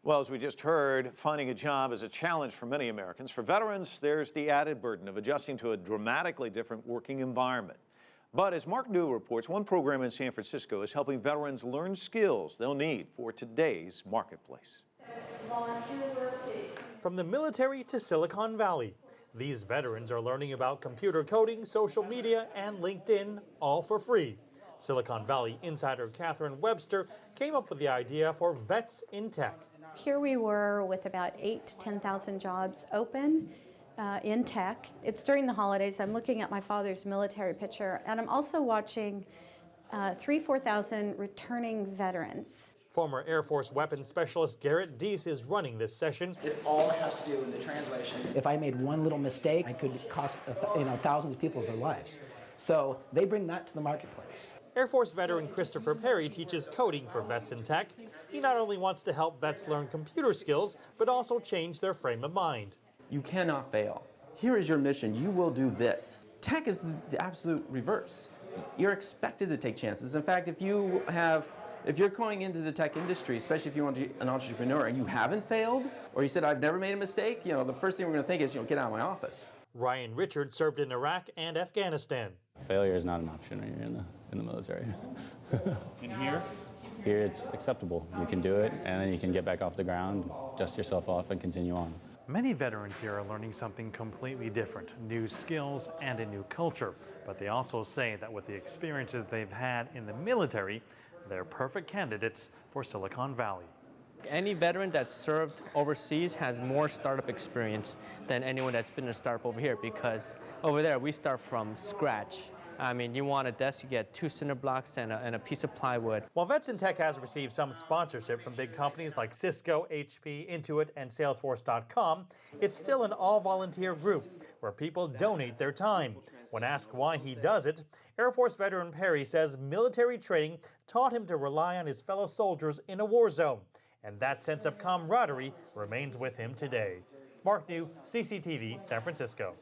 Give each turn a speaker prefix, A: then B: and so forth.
A: Well, as we just heard, finding a job is a challenge for many Americans. For veterans, there's the added burden of adjusting to a dramatically different working environment. But as Mark Niu reports, one program in San Francisco is helping veterans learn skills they'll need for today's marketplace.
B: From the military to Silicon Valley, these veterans are learning about computer coding, social media, and LinkedIn, all for free. Silicon Valley insider Catherine Webster came up with the idea for Vets in Tech.
C: Here we were with about 8,000 to 10,000 jobs open in tech. It's during the holidays. I'm looking at my father's military picture, and I'm also watching 4,000 returning veterans.
B: Former Air Force weapons specialist Garrett Deese is running this session.
D: It all has to do in the translation.
E: If I made one little mistake, I could cost thousands of people their lives. So they bring that to the marketplace.
B: Air Force veteran Christopher Perry teaches coding for Vets in Tech. He not only wants to help vets learn computer skills, but also change their frame of mind.
F: You cannot fail. Here is your mission. You will do this. Tech is the absolute reverse. You're expected to take chances. In fact, if you're going into the tech industry, especially if you want to be an entrepreneur and you haven't failed, or you said, I've never made a mistake, the first thing we're going to think is, get out of my office.
B: Ryan Richards served in Iraq and Afghanistan.
G: Failure is not an option when you're in the military.
B: And here?
G: Here it's acceptable. You can do it, and then you can get back off the ground, dust yourself off, and continue on.
B: Many veterans here are learning something completely different, new skills and a new culture. But they also say that with the experiences they've had in the military, they're perfect candidates for Silicon Valley.
H: Any veteran that's served overseas has more startup experience than anyone that's been in a startup over here, because over there we start from scratch. I mean, you want a desk, you get 2 cinder blocks and a piece of plywood.
B: While Vets in Tech has received some sponsorship from big companies like Cisco, HP, Intuit, and Salesforce.com, it's still an all-volunteer group where people donate their time. When asked why he does it, Air Force veteran Perry says military training taught him to rely on his fellow soldiers in a war zone, and that sense of camaraderie remains with him today. Mark Niu, CCTV, San Francisco.